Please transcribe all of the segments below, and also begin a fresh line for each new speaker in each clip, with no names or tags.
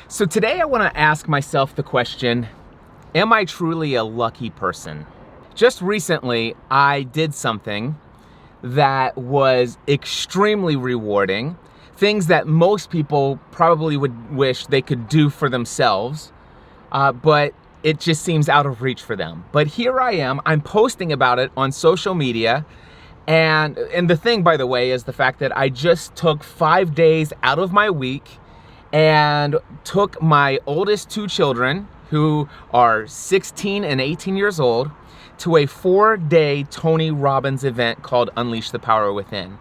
So today I want to ask myself the question, am I truly a lucky person? Just recently, I did something that was extremely rewarding, things that most people probably would wish they could do for themselves, but it just seems out of reach for them. But here I am, I'm posting about it on social media, and the thing, by the way, is the fact that I just took 5 days out of my week and took my oldest two children, who are 16 and 18 years old, to a 4-day Tony Robbins event called Unleash the Power Within.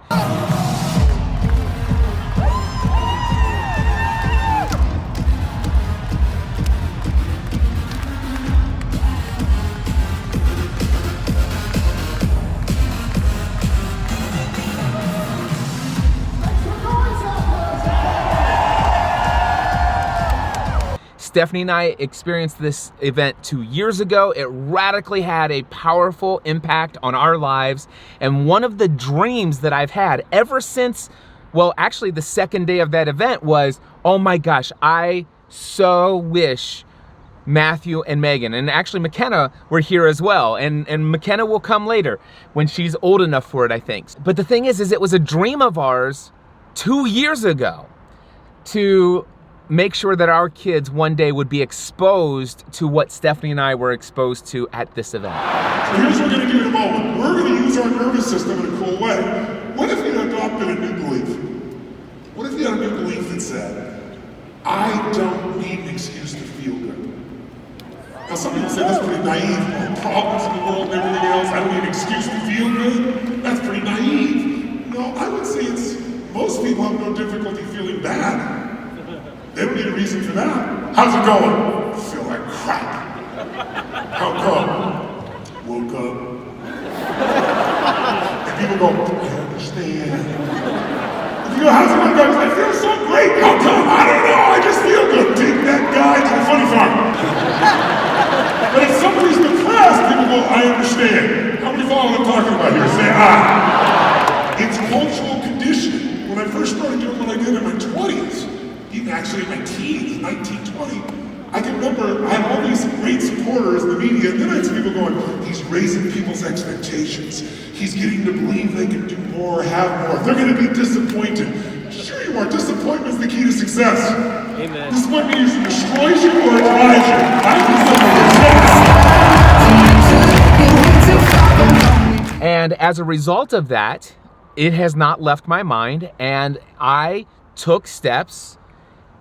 Stephanie and I experienced this event 2 years ago. It radically had a powerful impact on our lives. And one of the dreams that I've had ever since, well, actually the second day of that event was, oh my gosh, I so wish Matthew and Megan, and actually McKenna, were here as well. And McKenna will come later when she's old enough for it, I think. But the thing is it was a dream of ours 2 years ago to make sure that our kids one day would be exposed to what Stephanie and I were exposed to at this event.
So here's what we're going to do in a moment. We're going to use our nervous system in a cool way. What if you adopted a new belief? What if you had a new belief that said, I don't need an excuse to feel good? Now some people say that's pretty naive. Problems in the world and everything else, I don't need an excuse to feel good. That's pretty naive. No, I would say most people have no difficulty feeling bad. They don't need a reason for that. How's it going? Feel like crap. How come? Woke up. And people go, I understand. And you go, how's it going, guys? I feel so great. How come? I don't know. I just feel good. Take that guy to the funny farm. But if somebody's depressed, people go, I understand. How many follow what I'm talking about here? Say, It's cultural conditioning. When I first started doing what I did in my 20s, even actually in my teens, 19, 20, I can remember I had all these great supporters in the media, and then I had some people going, he's raising people's expectations. He's getting to believe they can do more, have more. They're going to be disappointed. Sure you are. Disappointment's the key to success.
Amen.
Disappointment either destroys you or it drives you.
And as a result of that, it has not left my mind, and I took steps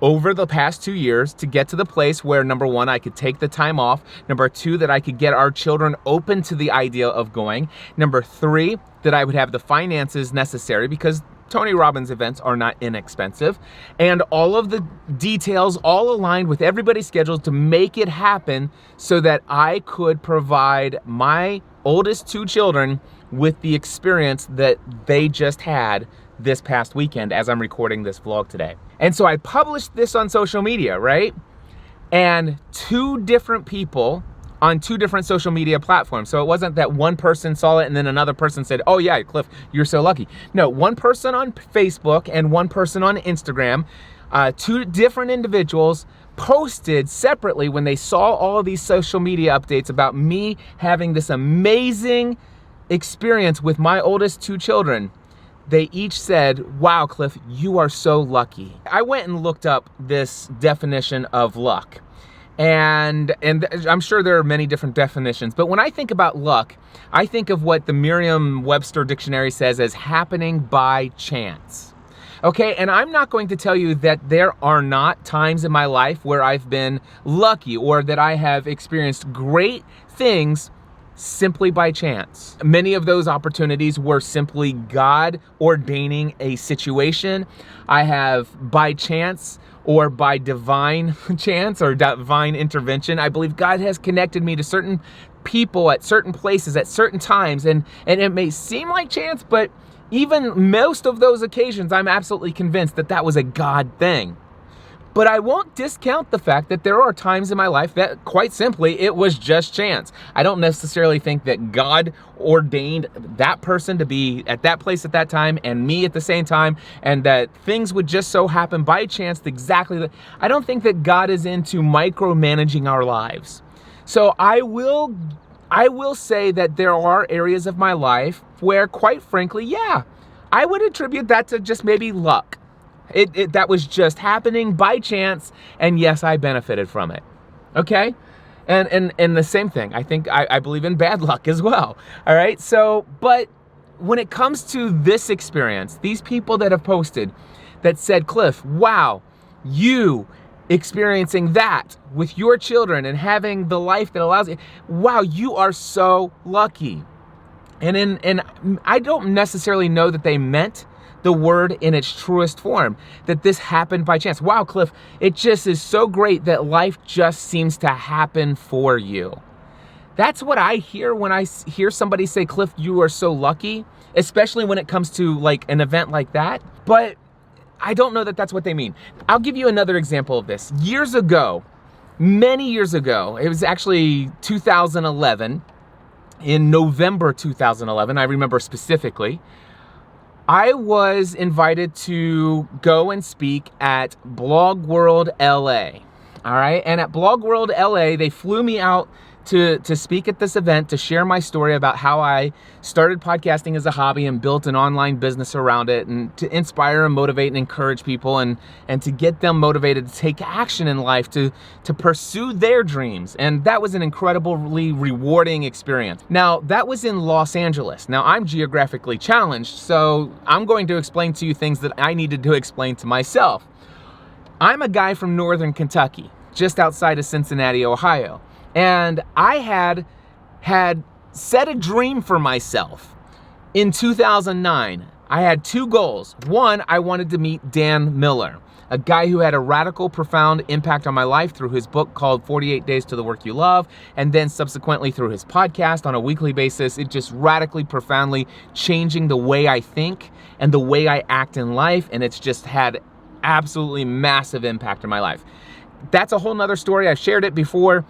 over the past 2 years to get to the place where, number one, I could take the time off. Number two, that I could get our children open to the idea of going. Number three, that I would have the finances necessary, because Tony Robbins events are not inexpensive. And all of the details all aligned with everybody's schedules to make it happen so that I could provide my oldest two children with the experience that they just had this past weekend as I'm recording this vlog today. And so I published this on social media, right? And 2 different people on 2 different social media platforms. So it wasn't that one person saw it and then another person said, oh yeah, Cliff, you're so lucky. No, one person on Facebook and one person on Instagram, 2 different individuals posted separately when they saw all of these social media updates about me having this amazing experience with my oldest 2 children. They each said, wow, Cliff, you are so lucky. I went and looked up this definition of luck. And I'm sure there are many different definitions, but when I think about luck, I think of what the Merriam-Webster dictionary says as happening by chance. Okay, and I'm not going to tell you that there are not times in my life where I've been lucky or that I have experienced great things simply by chance. Many of those opportunities were simply God ordaining a situation. I have by chance or by divine chance or divine intervention, I believe God has connected me to certain people at certain places at certain times, and it may seem like chance, but even most of those occasions, I'm absolutely convinced that that was a God thing. But I won't discount the fact that there are times in my life that, quite simply, it was just chance. I don't necessarily think that God ordained that person to be at that place at that time and me at the same time, and that things would just so happen by chance exactly that. I don't think that God is into micromanaging our lives. So I will say that there are areas of my life where, quite frankly, yeah, I would attribute that to just maybe luck. That was just happening by chance, and yes, I benefited from it. Okay? And the same thing, I believe in bad luck as well. All right? So, but when it comes to this experience, these people that have posted that said, Cliff, wow, you experiencing that with your children and having the life that allows you, wow, you are so lucky. And I don't necessarily know that they meant the word in its truest form, that this happened by chance. Wow, Cliff, it just is so great that life just seems to happen for you. That's what I hear when I hear somebody say, Cliff, you are so lucky, especially when it comes to like an event like that. But I don't know that that's what they mean. I'll give you another example of this. Years ago, many years ago, it was actually 2011, in November 2011, I remember specifically, I was invited to go and speak at Blog World LA. All right. And at Blog World LA, they flew me out to speak at this event, to share my story about how I started podcasting as a hobby and built an online business around it, and to inspire and motivate and encourage people, and to get them motivated to take action in life, to pursue their dreams. And that was an incredibly rewarding experience. Now, that was in Los Angeles. Now, I'm geographically challenged, so I'm going to explain to you things that I needed to explain to myself. I'm a guy from Northern Kentucky, just outside of Cincinnati, Ohio. And I had set a dream for myself in 2009. I had two goals. One, I wanted to meet Dan Miller, a guy who had a radical, profound impact on my life through his book called 48 Days to the Work You Love, and then subsequently through his podcast on a weekly basis. It just radically, profoundly changing the way I think and the way I act in life, and it's just had absolutely massive impact on my life. That's a whole nother story. I've shared it before.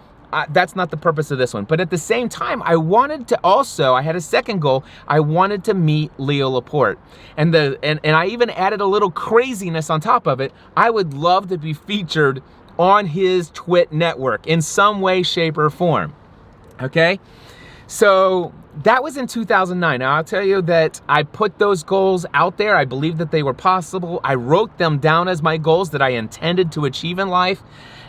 That's not the purpose of this one. But at the same time, I had a second goal. I wanted to meet Leo Laporte. And I even added a little craziness on top of it. I would love to be featured on his Twit network in some way, shape, or form. Okay? So that was in 2009. Now, I'll tell you that I put those goals out there. I believed that they were possible. I wrote them down as my goals that I intended to achieve in life.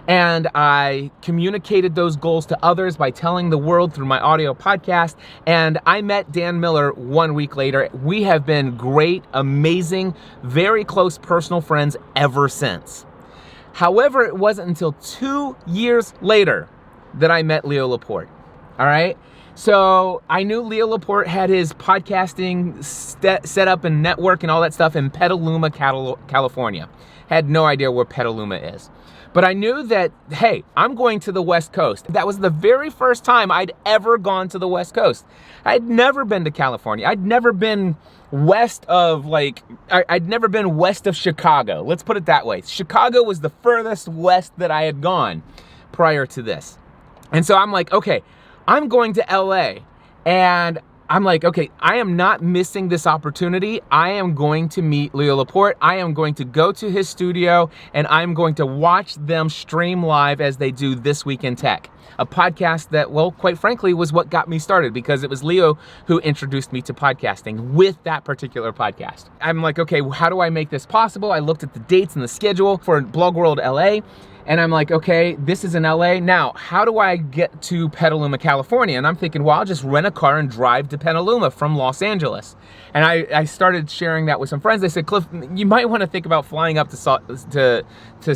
And I communicated those goals to others by telling the world through my audio podcast. And I met Dan Miller 1 week later. We have been great, amazing, very close personal friends ever since. However, it wasn't until 2 years later that I met Leo Laporte. All right? So I knew Leo Laporte had his podcasting set up and network and all that stuff in Petaluma, California. Had no idea where Petaluma is. But I knew that, hey, I'm going to the West Coast. That was the very first time I'd ever gone to the West Coast. I'd never been to California. I'd never been west of Chicago. Let's put it that way. Chicago was the furthest west that I had gone prior to this. And so I'm like, okay, I'm going to LA. And I'm like, okay, I am not missing this opportunity. I am going to meet Leo Laporte. I am going to go to his studio, and I'm going to watch them stream live as they do This Week in Tech, a podcast that, well, quite frankly, was what got me started, because it was Leo who introduced me to podcasting with that particular podcast. I'm like, okay, how do I make this possible? I looked at the dates and the schedule for Blog World LA. And I'm like, okay, this is in LA. Now, how do I get to Petaluma, California? And I'm thinking, well, I'll just rent a car and drive to Petaluma from Los Angeles. And I started sharing that with some friends. They said, Cliff, you might want to think about flying up to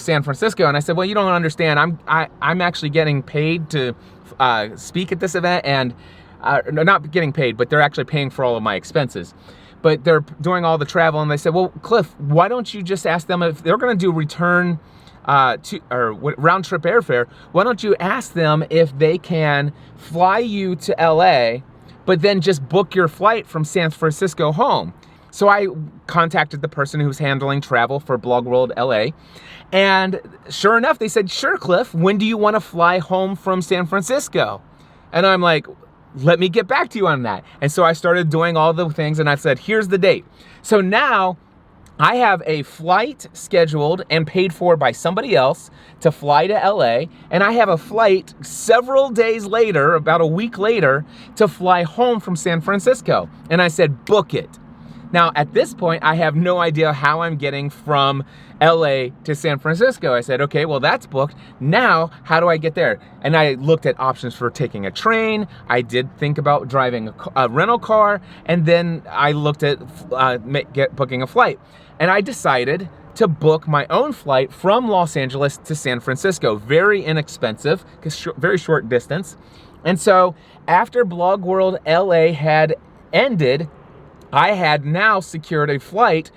San Francisco. And I said, well, you don't understand. I'm actually getting paid to speak at this event, and not getting paid, but they're actually paying for all of my expenses. But they're doing all the travel. And they said, well, Cliff, why don't you just ask them if they're going to do round trip airfare? Why don't you ask them if they can fly you to LA, but then just book your flight from San Francisco home? So I contacted the person who's handling travel for Blog World LA. And sure enough, they said, sure, Cliff, when do you want to fly home from San Francisco? And I'm like, let me get back to you on that. And so I started doing all the things, and I said, here's the date. So now I have a flight scheduled and paid for by somebody else to fly to LA, and I have a flight several days later, about a week later, to fly home from San Francisco. And I said, book it. Now, at this point, I have no idea how I'm getting from LA to San Francisco. I said, okay, well, that's booked. Now, how do I get there? And I looked at options for taking a train. I did think about driving a rental car, and then I looked at booking a flight. And I decided to book my own flight from Los Angeles to San Francisco. Very inexpensive, because very short distance. And so after Blog World LA had ended, I had now secured a flight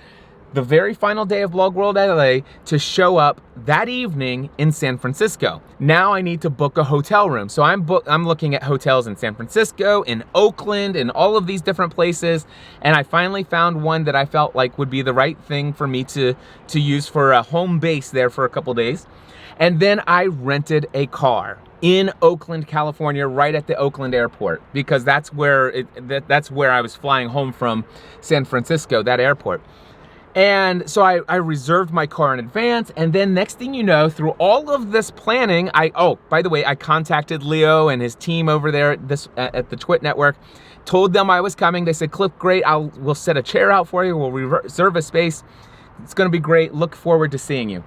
the very final day of Blog World LA to show up that evening in San Francisco. Now I need to book a hotel room. So I'm looking at hotels in San Francisco, in Oakland, in all of these different places. And I finally found one that I felt like would be the right thing for me to use for a home base there for a couple days. And then I rented a car in Oakland, California, right at the Oakland airport, because that's where I was flying home from San Francisco, that airport. And so I reserved my car in advance, and then next thing you know, through all of this planning, by the way, I contacted Leo and his team over there at the Twit Network, told them I was coming. They said, Cliff, great, we'll set a chair out for you, we'll reserve a space. It's gonna be great, look forward to seeing you.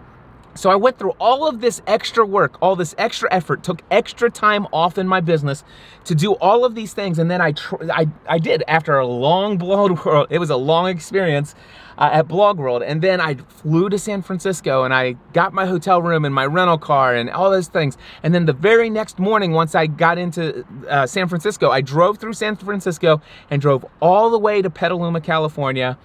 So I went through all of this extra work, all this extra effort, took extra time off in my business to do all of these things. And then I did, after a long Blog World, it was a long experience at Blog World. And then I flew to San Francisco, and I got my hotel room and my rental car and all those things. And then the very next morning, once I got into San Francisco, I drove through San Francisco and drove all the way to Petaluma, California.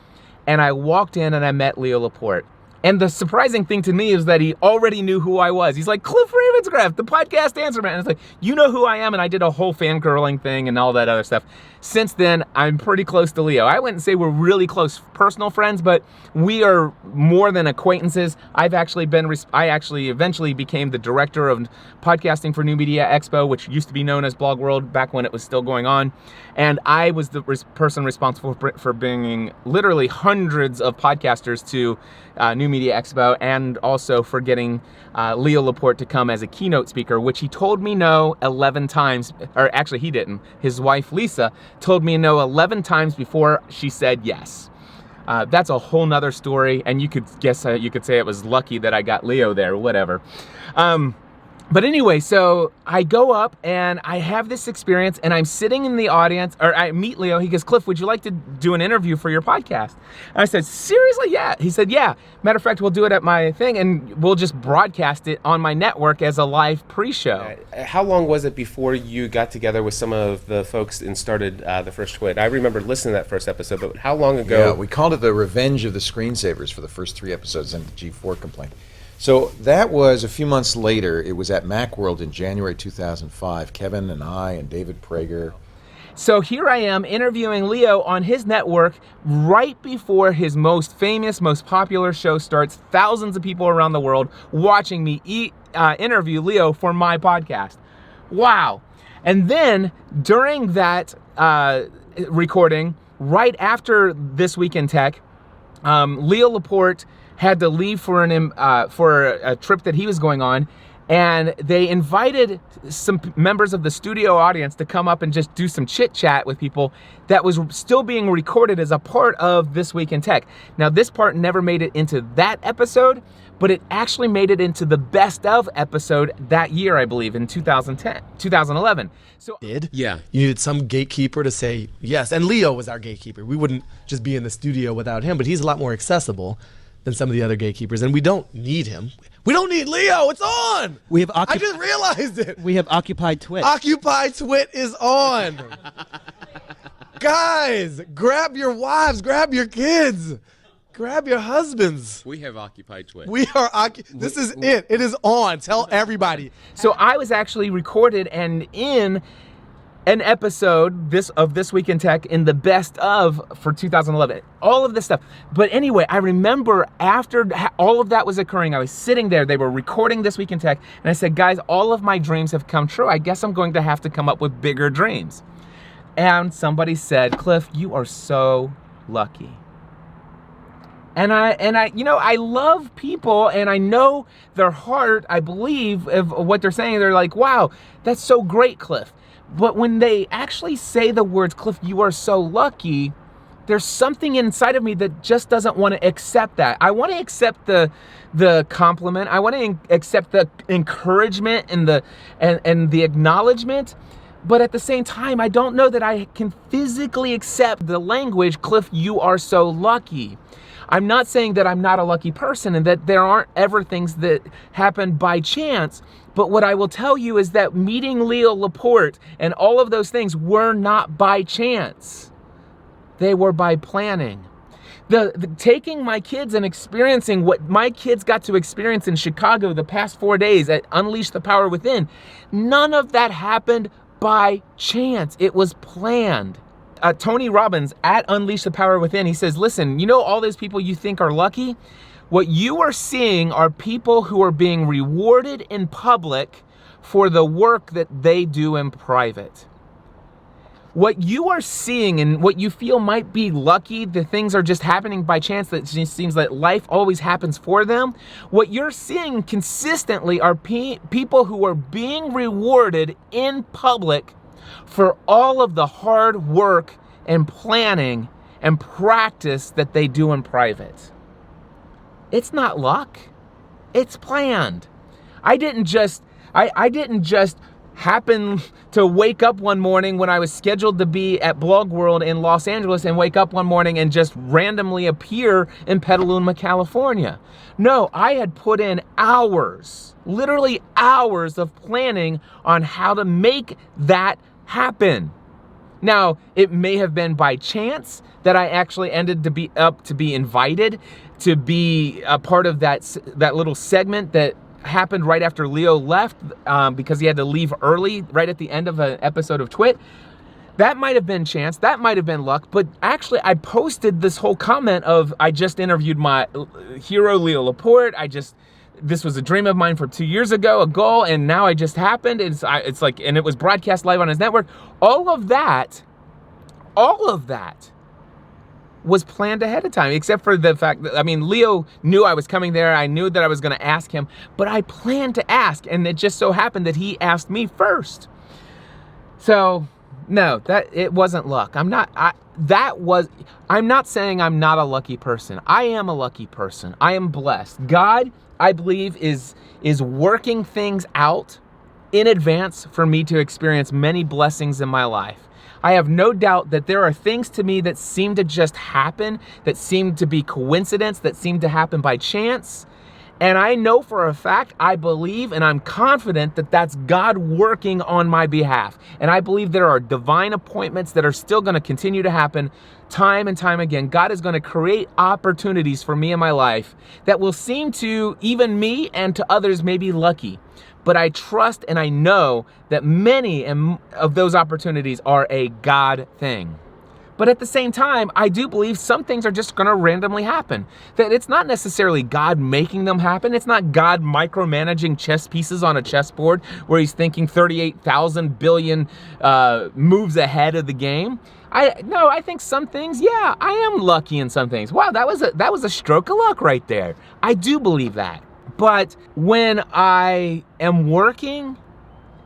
And I walked in and I met Leo Laporte. And the surprising thing to me is that he already knew who I was. He's like, Cliff Ravenscraft, the podcast answer man. And it's like, you know who I am? And I did a whole fangirling thing and all that other stuff. Since then, I'm pretty close to Leo. I wouldn't say we're really close personal friends, but we are more than acquaintances. I actually eventually became the director of podcasting for New Media Expo, which used to be known as Blog World back when it was still going on. And I was the person responsible for bringing literally hundreds of podcasters to New Media Expo, and also for getting Leo Laporte to come as a keynote speaker, which he told me no 11 times, or actually he didn't. His wife, Lisa, told me no 11 times before she said yes. That's a whole nother story, and you could say it was lucky that I got Leo there, whatever. But anyway, so I go up and I have this experience, and I'm sitting in the audience, or I meet Leo. He goes, Cliff, would you like to do an interview for your podcast? And I said, seriously? Yeah. He said, yeah. Matter of fact, we'll do it at my thing, and we'll just broadcast it on my network as a live pre-show.
How long was it before you got together with some of the folks and started the first Twit? I remember listening to that first episode, but how long ago?
Yeah, we called it the Revenge of the Screensavers for the first 3 episodes and the G4 complaint. So that was a few months later. It was at Macworld in January 2005. Kevin and I and David Prager.
So here I am interviewing Leo on his network right before his most famous, most popular show starts. Thousands of people around the world watching me interview Leo for my podcast. Wow. And then during that recording, right after This Week in Tech, Leo Laporte had to leave for a trip that he was going on, and they invited some members of the studio audience to come up and just do some chit chat with people that was still being recorded as a part of This Week in Tech. Now, this part never made it into that episode, but it actually made it into the best of episode that year, I believe, in 2011. So
yeah, you needed some gatekeeper to say yes, and Leo was our gatekeeper. We wouldn't just be in the studio without him, but he's a lot more accessible than some of the other gatekeepers, and we don't need him. We don't need Leo. It's on. I just realized it.
We have Occupied Twit.
Occupied Twit is on. Guys, grab your wives, grab your kids, grab your husbands.
We have Occupied Twit.
This is it. It is on. Tell everybody.
So I was actually recorded and in an episode of This Week in Tech in the best of for 2011, all of this stuff. But anyway, I remember after all of that was occurring, I was sitting there, they were recording This Week in Tech, and I said, guys, all of my dreams have come true. I guess I'm going to have to come up with bigger dreams. And somebody said, Cliff, you are so lucky. And I, you know, I love people and I know their heart, I believe of what they're saying. They're like, wow, that's so great, Cliff. But when they actually say the words, Cliff, you are so lucky, there's something inside of me that just doesn't want to accept that. I want to accept the compliment. I want to accept the encouragement and the acknowledgement. But at the same time, I don't know that I can physically accept the language, Cliff, you are so lucky. I'm not saying that I'm not a lucky person and that there aren't ever things that happen by chance. But what I will tell you is that meeting Leo Laporte and all of those things were not by chance. They were by planning. The taking my kids and experiencing what my kids got to experience in Chicago the past 4 days at Unleash the Power Within, none of that happened by chance. It was planned. Tony Robbins at Unleash the Power Within, he says, listen, you know all those people you think are lucky? What you are seeing are people who are being rewarded in public for the work that they do in private. What you are seeing and what you feel might be lucky, the things are just happening by chance, that it just seems that life always happens for them. What you're seeing consistently are people who are being rewarded in public for all of the hard work and planning and practice that they do in private. It's not luck. It's planned. I didn't just happen to wake up one morning when I was scheduled to be at Blog World in Los Angeles and wake up one morning and just randomly appear in Petaluma, California. No, I had put in hours, literally hours of planning on how to make that happen. Now, it may have been by chance that I actually ended up to be invited to be a part of that little segment that happened right after Leo left because he had to leave early right at the end of an episode of Twit. That might have been chance. That might have been luck. But actually, I posted this whole comment of, I just interviewed my hero, Leo Laporte. This was a dream of mine from 2 years ago, a goal, and now it just happened. It's like, and it was broadcast live on his network. All of that was planned ahead of time, except for the fact that, I mean, Leo knew I was coming there. I knew that I was going to ask him, but I planned to ask, and it just so happened that he asked me first. So, no, that it wasn't luck. I'm not saying I'm not a lucky person. I am a lucky person. I am blessed. God, I believe, is working things out in advance for me to experience many blessings in my life. I have no doubt that there are things to me that seem to just happen, that seem to be coincidence, that seem to happen by chance. And I know for a fact, I believe, and I'm confident that that's God working on my behalf. And I believe there are divine appointments that are still going to continue to happen time and time again. God is going to create opportunities for me in my life that will seem to even me and to others may be lucky. But I trust and I know that many of those opportunities are a God thing. But at the same time, I do believe some things are just going to randomly happen. That it's not necessarily God making them happen. It's not God micromanaging chess pieces on a chessboard where he's thinking 38,000 billion moves ahead of the game. I think some things, yeah, I am lucky in some things. Wow, that was a stroke of luck right there. I do believe that. But when I am working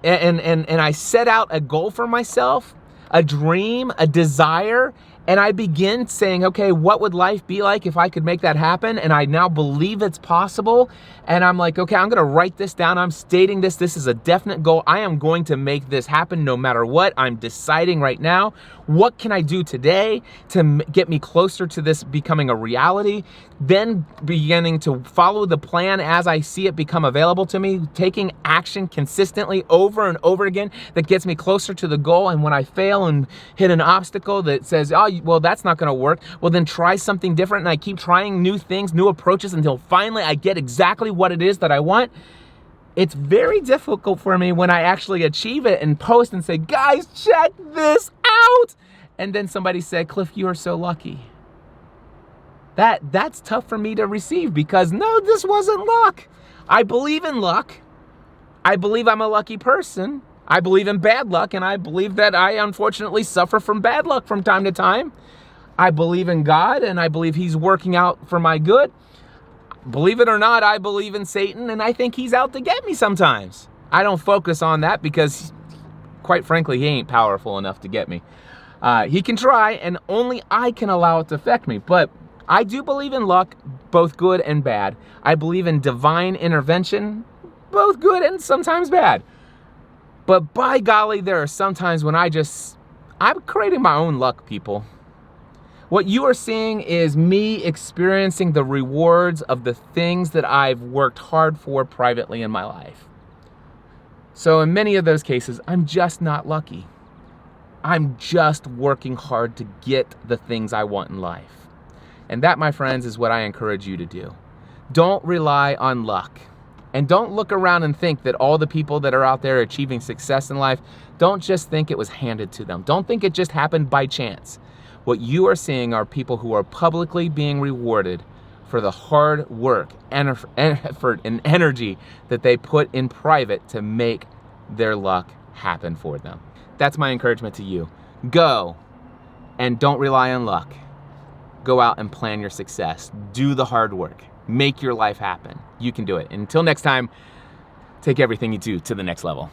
and I set out a goal for myself, a dream, a desire, and I begin saying, okay, what would life be like if I could make that happen? And I now believe it's possible. And I'm like, okay, I'm going to write this down. I'm stating this. This is a definite goal. I am going to make this happen no matter what. I'm deciding right now, what can I do today to get me closer to this becoming a reality? Then beginning to follow the plan as I see it become available to me, taking action consistently over and over again that gets me closer to the goal. And when I fail and hit an obstacle that says, oh, well, that's not going to work, well, then try something different. And I keep trying new things, new approaches until finally I get exactly what it is that I want. it's very difficult for me when I actually achieve it and post and say, guys, check this out. And then somebody said, Cliff, you are so lucky. That's tough for me to receive because no, this wasn't luck. I believe in luck. I believe I'm a lucky person. I believe in bad luck, and I believe that I unfortunately suffer from bad luck from time to time. I believe in God, and I believe he's working out for my good. Believe it or not, I believe in Satan, and I think he's out to get me sometimes. I don't focus on that because, quite frankly, he ain't powerful enough to get me. He can try, and only I can allow it to affect me. But I do believe in luck, both good and bad. I believe in divine intervention, both good and sometimes bad. But by golly, there are some times when I'm creating my own luck, people. What you are seeing is me experiencing the rewards of the things that I've worked hard for privately in my life. So in many of those cases, I'm just not lucky. I'm just working hard to get the things I want in life. And that, my friends, is what I encourage you to do. Don't rely on luck. And don't look around and think that all the people that are out there achieving success in life, don't just think it was handed to them. Don't think it just happened by chance. What you are seeing are people who are publicly being rewarded for the hard work and effort and energy that they put in private to make their luck happen for them. That's my encouragement to you. Go and don't rely on luck. Go out and plan your success. Do the hard work. Make your life happen. You can do it. Until next time, take everything you do to the next level.